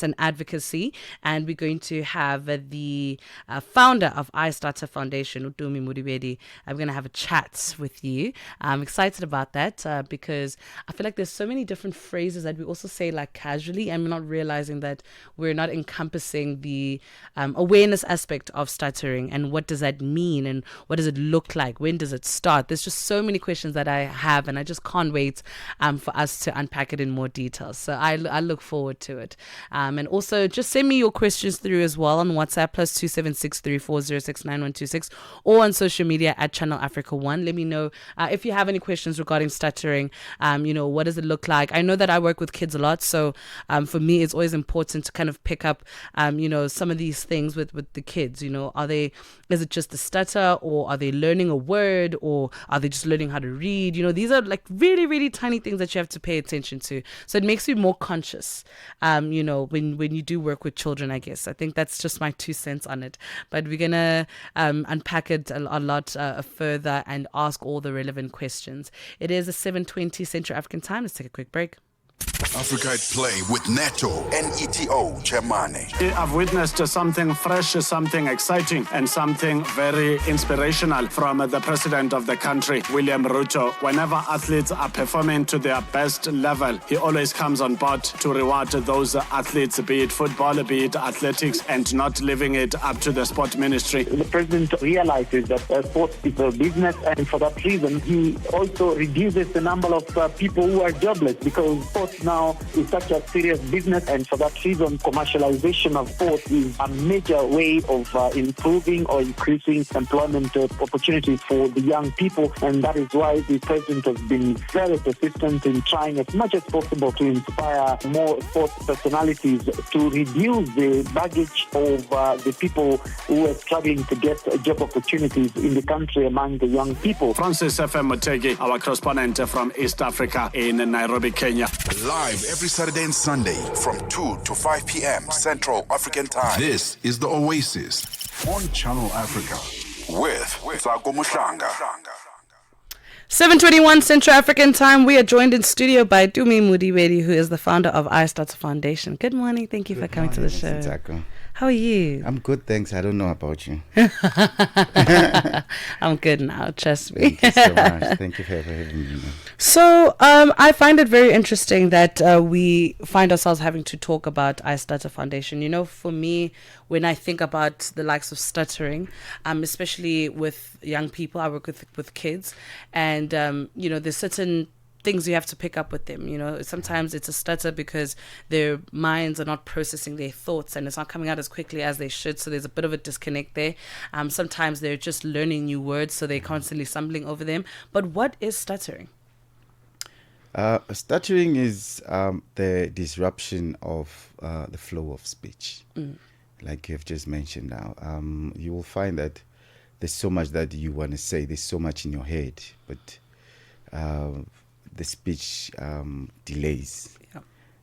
and Advocacy, and we're going to have the founder of iStutter Foundation, Tumi Modibedi. I'm going to have a chat with you. I'm excited about that because I feel like there's so many different phrases that we also say like casually, and we're not realizing that we're not encompassing the awareness aspect of stuttering and what does that mean and what does it look like? When does it start? There's just so many questions that I have, and I just can't wait for us to unpack it in more detail. So I look forward to it. And also just send me your questions through as well on WhatsApp +27634069126 or on social media at Channel Africa 1. Let me know if you have any questions regarding stuttering. What does it look like? I know that I work with kids a lot, so for me it's always important to kind of pick up some of these things with the kids. Is it just the stutter, or are they learning a word, or are they just learning how to read? These are like really, really tiny things that you have to pay attention to. So it makes you more conscious, when you do work with children, I guess. I think that's just my 2 cents on it. But we're going to unpack it a lot further and ask all the relevant questions. It is a 7:20 Central African time. Let's take a quick break. Africa at Play with Neto and ETO Chairmane. I've witnessed something fresh, something exciting, and something very inspirational from the president of the country, William Ruto. Whenever athletes are performing to their best level, he always comes on board to reward those athletes, be it football, be it athletics, and not leaving it up to the sport ministry. The president realizes that sports is a business, and for that reason, he also reduces the number of people who are jobless, because sports now is such a serious business, and for that reason, commercialization of sports is a major way of improving or increasing employment opportunities for the young people, and that is why the president has been very persistent in trying as much as possible to inspire more sports personalities to reduce the baggage of the people who are struggling to get job opportunities in the country among the young people. Francis F.M. Motegi, our correspondent from East Africa in Nairobi, Kenya. Live every Saturday and Sunday from 2 to 5 p.m. Central African Time. This is the Oasis on Channel Africa with Ntsako Mhlanga. 7:21 Central African Time. We are joined in studio by Tumi Modibedi, who is the founder of iStutter Foundation. Good morning. Thank you for coming to the show. Ntsako. How are you? I'm good, thanks. I don't know about you. I'm good now, trust me. Thank you so much. Thank you for having me. So I find it very interesting that we find ourselves having to talk about iStutter Foundation. For me, when I think about the likes of stuttering, especially with young people, I work with kids, and there's certain things you have to pick up with them. Sometimes it's a stutter because their minds are not processing their thoughts and it's not coming out as quickly as they should, so there's a bit of a disconnect there. Sometimes they're just learning new words, so they're constantly stumbling over them. But what is stuttering? Stuttering is the disruption of the flow of speech, like you have just mentioned now. You will find that there's so much that you want to say, there's so much in your head, but the speech delays,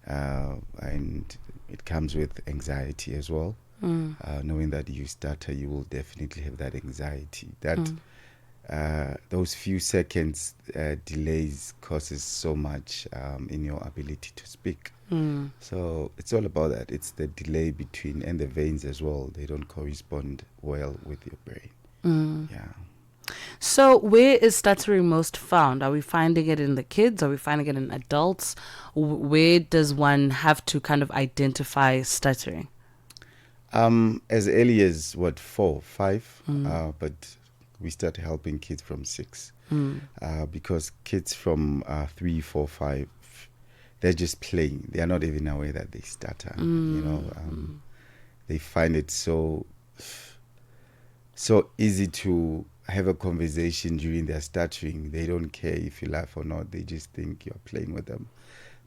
and it comes with anxiety as well. Knowing that you stutter, you will definitely have that anxiety. Those few seconds delays causes so much in your ability to speak. So it's all about that. It's the delay between, and the veins as well. They don't correspond well with your brain. Yeah. So where is stuttering most found? Are we finding it in the kids? Are we finding it in adults? Where does one have to kind of identify stuttering? As early as 4, 5, but we start helping kids from 6, because kids from 3, 4, 5, they're just playing. They are not even aware that they stutter. They find it so easy to have a conversation during their stuttering. They don't care if you laugh or not. They just think you're playing with them.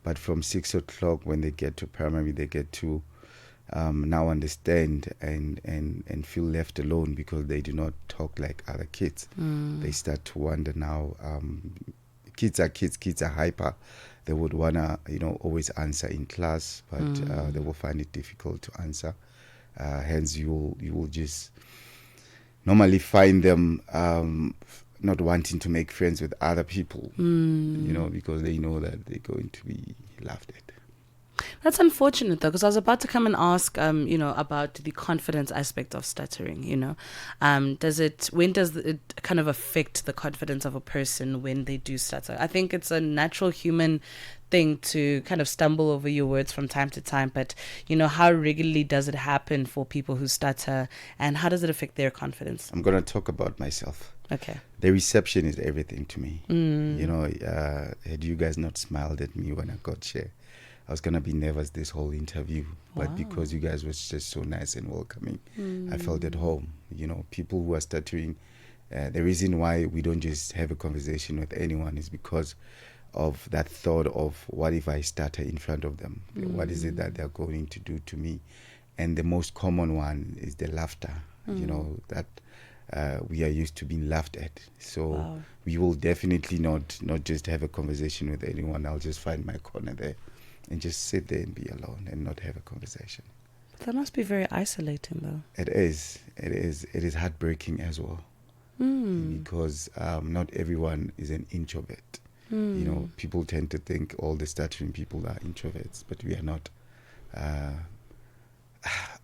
But from 6 o'clock, when they get to primary, they get to now understand and feel left alone because they do not talk like other kids. They start to wonder now. Kids are kids. Kids are hyper. They would wanna, always answer in class, but they will find it difficult to answer. Hence, you will just normally find them not wanting to make friends with other people, because they know that they're going to be laughed at. That's unfortunate though, because I was about to come and ask, about the confidence aspect of stuttering. When does it kind of affect the confidence of a person when they do stutter? I think it's a natural human thing to kind of stumble over your words from time to time, but how regularly does it happen for people who stutter, and how does it affect their confidence? I'm going to talk about myself. Okay. The reception is everything to me. Had you guys not smiled at me when I got here, I was going to be nervous this whole interview. But Wow. because you guys were just so nice and welcoming, I felt at home. People who are stuttering, the reason why we don't just have a conversation with anyone is because of that thought of, what if I stutter in front of them? What is it that they're going to do to me? And the most common one is the laughter, that we are used to being laughed at. So Wow. we will definitely not just have a conversation with anyone. I'll just find my corner there and just sit there and be alone and not have a conversation. That must be very isolating though. It is heartbreaking as well, because not everyone is an introvert. People tend to think all the stuttering people are introverts, but we are not.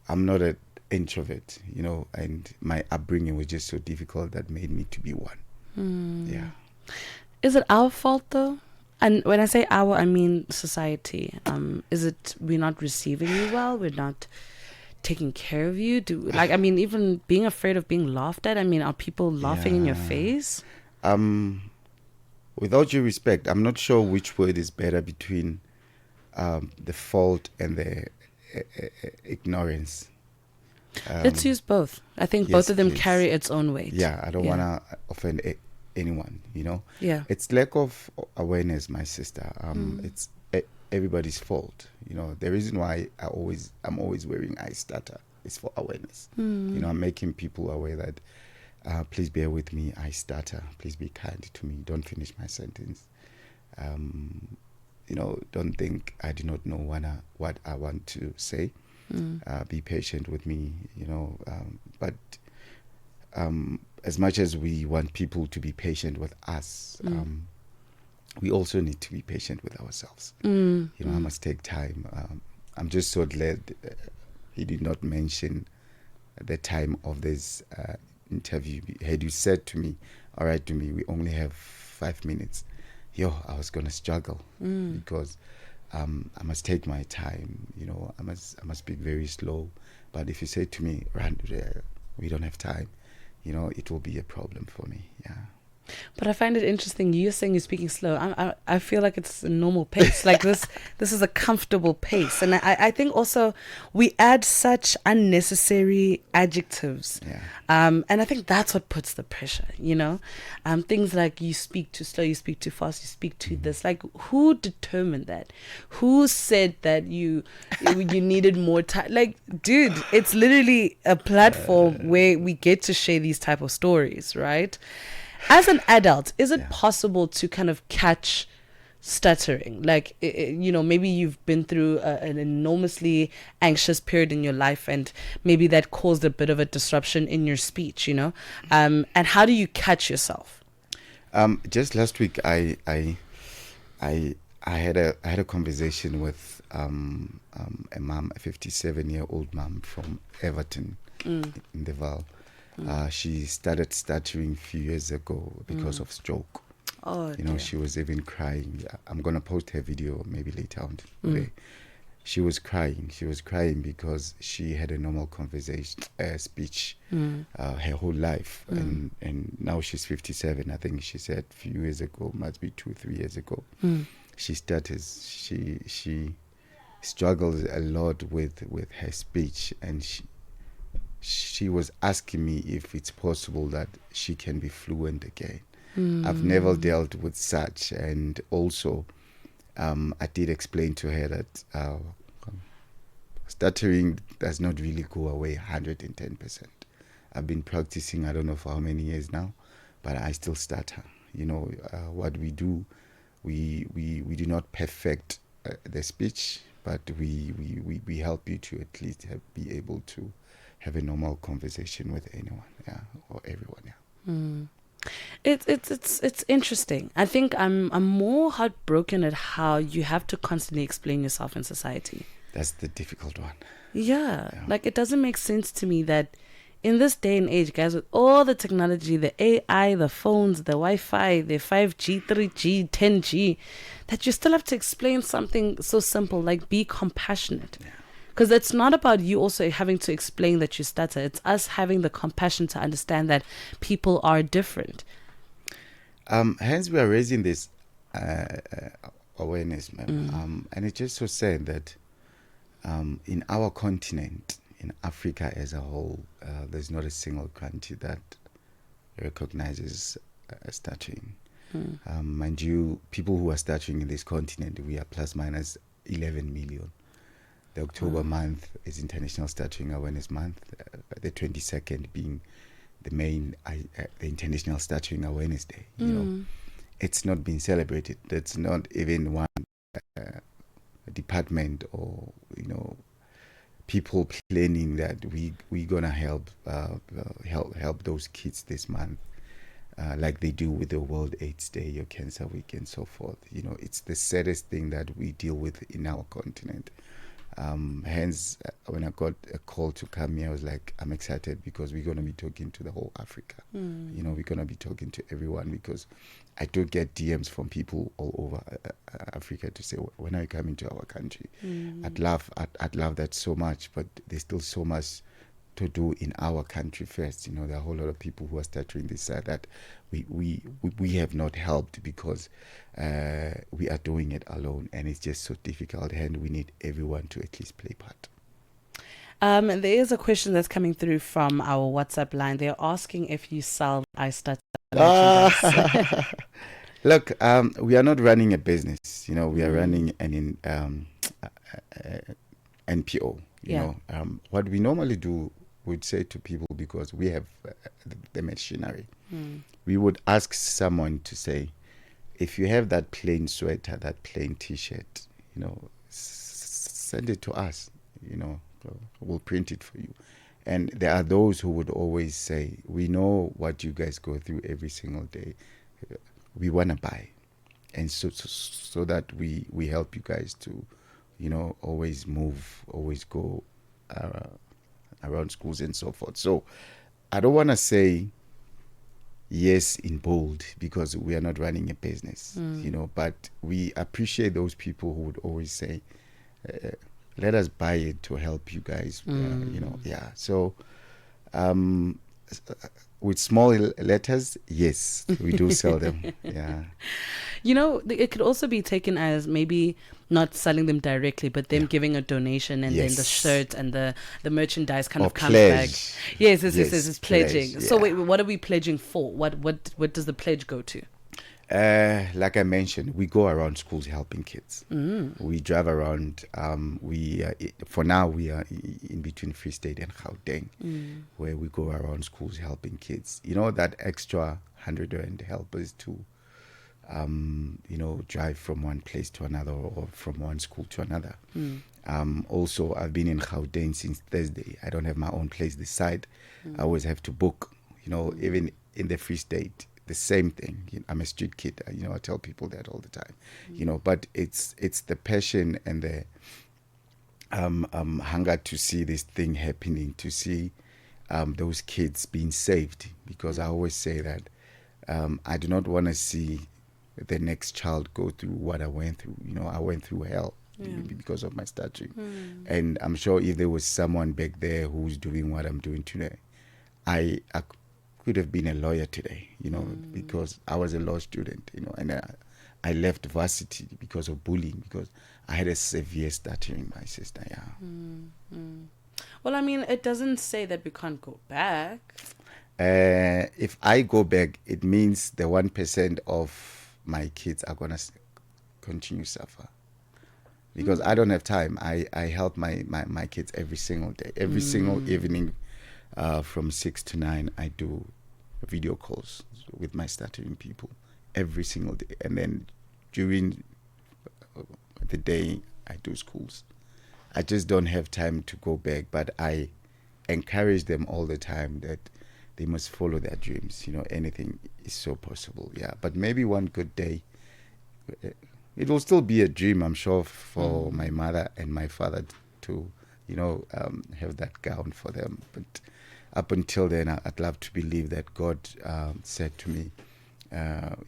I'm not an introvert, and my upbringing was just so difficult that made me to be one. Yeah. Is it our fault though? And when I say our, I mean society. Is it we're not receiving you well? We're not taking care of you? Even being afraid of being laughed at? Are people laughing in your face? With all due respect, I'm not sure which word is better between the fault and the ignorance. Let's use both. I think yes, both of them please. carry its own weight. Yeah, I don't want to offend anyone, Yeah. It's lack of awareness, my sister. It's everybody's fault. The reason why I'm always wearing iStutter is for awareness. I'm making people aware that please bear with me, I stutter. Please be kind to me. Don't finish my sentence. Don't think I do not know what I want to say. Be patient with me, but as much as we want people to be patient with us, we also need to be patient with ourselves. I must take time. I'm just so glad he did not mention the time of this interview. Had you said to me, all right, Tumi, we only have 5 minutes, I was going to struggle because I must take my time. I must speak very slow. But if you say to me, Rand, we don't have time, it will be a problem for me. Yeah. But I find it interesting. You're saying you're speaking slow. I feel like it's a normal pace. Like this is a comfortable pace. And I think also we add such unnecessary adjectives. Yeah. And I think that's what puts the pressure, Things like you speak too slow, you speak too fast, you speak too this. Like, who determined that? Who said that you needed more time? Like, dude, it's literally a platform where we get to share these type of stories, right? As an adult, is it possible to kind of catch stuttering? Like, maybe you've been through an enormously anxious period in your life, and maybe that caused a bit of a disruption in your speech, and how do you catch yourself? Just last week, I had a conversation with a mom, a 57-year-old mom from Everton in the Val. She started stuttering a few years ago because of stroke. Oh, She was even crying. I'm going to post her video maybe later on today. She was crying. She was crying because she had a normal conversation, speech her whole life. And now she's 57. I think she said a few years ago, must be 2-3 years ago. She stutters. She struggles a lot with her speech, and she was asking me if it's possible that she can be fluent again. I've never dealt with such, and also I did explain to her that stuttering does not really go away 110%. I've been practicing, I don't know for how many years now, but I still stutter. What we do, we do not perfect the speech, but we help you to at least be able to have a normal conversation with anyone, or everyone. It's interesting. I think I'm more heartbroken at how you have to constantly explain yourself in society. That's the difficult one. Yeah, like it doesn't make sense to me that in this day and age, guys, with all the technology, the AI, the phones, the Wi-Fi, the 5G, 3G, 10G, that you still have to explain something so simple like be compassionate. Because it's not about you also having to explain that you stutter. It's us having the compassion to understand that people are different. Hence, we are raising this awareness, ma'am. And it's just so sad that in our continent, in Africa as a whole, there's not a single country that recognizes stuttering. Mind you, people who are stuttering in this continent, we are plus minus 11 million. The October month is International Stuttering Awareness Month, the 22nd being the main the International Stuttering Awareness Day. You know, it's not been celebrated. That's not even one department or people planning that we gonna help those kids this month, like they do with the World AIDS Day or Cancer Week and so forth. It's the saddest thing that we deal with in our continent. Hence, when I got a call to come here, I was like, I'm excited because we're gonna be talking to the whole Africa. We're gonna be talking to everyone, because I do get DMs from people all over Africa to say, when are you coming to our country? I'd love that so much, but there's still so much to do in our country first. There are a whole lot of people who are stuttering this side that we have not helped, because we are doing it alone, and it's just so difficult, and we need everyone to at least play part. There is a question that's coming through from our WhatsApp line. They're asking if you sell iStutter merchandise. Look, we are not running a business. We are running an NPO. What we normally do, would say to people, because we have the machinery, we would ask someone to say, if you have that plain sweater, that plain T-shirt, send it to us. We'll print it for you. And there are those who would always say, we know what you guys go through every single day. We want to buy. And so that we help you guys to, always move, always go around schools and so forth. So I don't want to say yes in bold, because we are not running a business, but we appreciate those people who would always say, let us buy it to help you guys, So with small letters, yes, we do sell them. Yeah. It could also be taken as maybe not selling them directly, but them giving a donation, and then the shirt and the merchandise kind of comes back. Yes, it's pledging. So wait, what are we pledging for? What does the pledge go to? Like I mentioned, we go around schools helping kids. We drive around. For now, we are in between Free State and Gauteng, where we go around schools helping kids. That extra 100 rand help us to, drive from one place to another, or from one school to another. Also, I've been in Gauteng since Thursday. I don't have my own place this side. I always have to book. Even in the Free State, the same thing. I'm a street kid. I tell people that all the time. But it's the passion and the hunger to see this thing happening, to see those kids being saved. Because I always say that I do not want to see the next child go through what I went through. I went through hell because of my stuttering. And I'm sure if there was someone back there who's doing what I'm doing today, I could have been a lawyer today, because I was a law student, and I left varsity because of bullying, because I had a severe stuttering, my sister. Well, I mean, it doesn't say that we can't go back. If I go back, it means the 1% of my kids are gonna continue to suffer, because I don't have time. I help my kids every single day, every single evening. From 6 to 9, I do video calls with my stuttering people every single day. And then during the day, I do schools. I just don't have time to go back, but I encourage them all the time that they must follow their dreams. Anything is so possible. Yeah, but maybe one good day, it will still be a dream, I'm sure, for my mother and my father to, have that gown for them. But up until then, I'd love to believe that God said to me,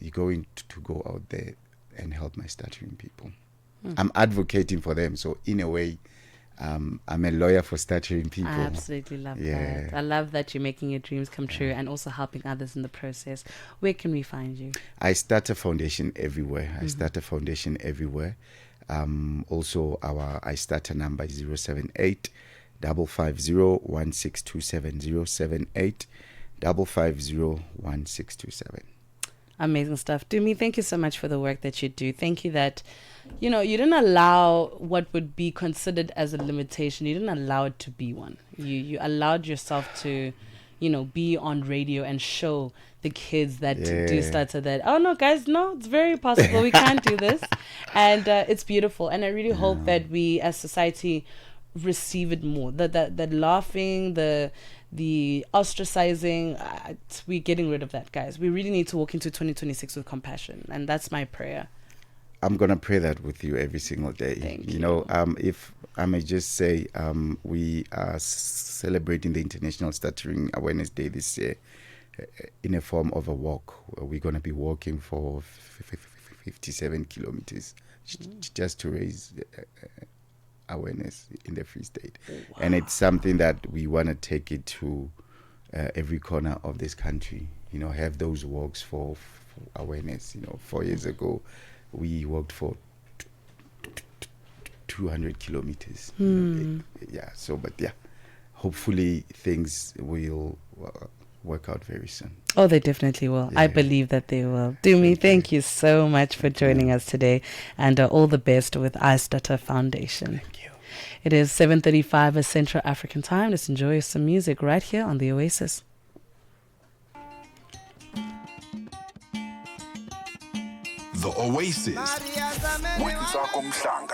you're going to go out there and help my stuttering people. I'm advocating for them. So in a way, I'm a lawyer for stuttering people. I absolutely love that. I love that you're making your dreams come true and also helping others in the process. Where can we find you? iStutter Foundation everywhere. iStutter Foundation everywhere. Also, our iStutter number is 078 550 1627. 078 550 1627. Amazing stuff. Tumi, thank you so much for the work that you do. Thank you that, you didn't allow what would be considered as a limitation. You didn't allow it to be one. You allowed yourself to, be on radio and show the kids that do stutter that, oh, no, guys, no, it's very possible. We can't do this. And it's beautiful. And I really hope that we as society receive it more. That laughing, the ostracizing, we're getting rid of that, guys. We really need to walk into 2026 with compassion, and that's my prayer. I'm gonna pray that with you every single day. Thank you. If I may just say, we are celebrating the International Stuttering Awareness Day this year in a form of a walk. We're gonna be walking for 57 kilometers just to raise awareness in the Free State. Wow. And it's something that we want to take it to every corner of this country, have those walks for awareness. 4 years ago we walked for 200 kilometers. Hopefully things will work out very soon. Oh, they definitely will. I believe that they will. Tumi, thank you so much for joining us today, and all the best with iStutter Foundation. Thank you. It is 7:35 at Central African Time. Let's enjoy some music right here on the Oasis. The Oasis with Ntsako Mhlanga.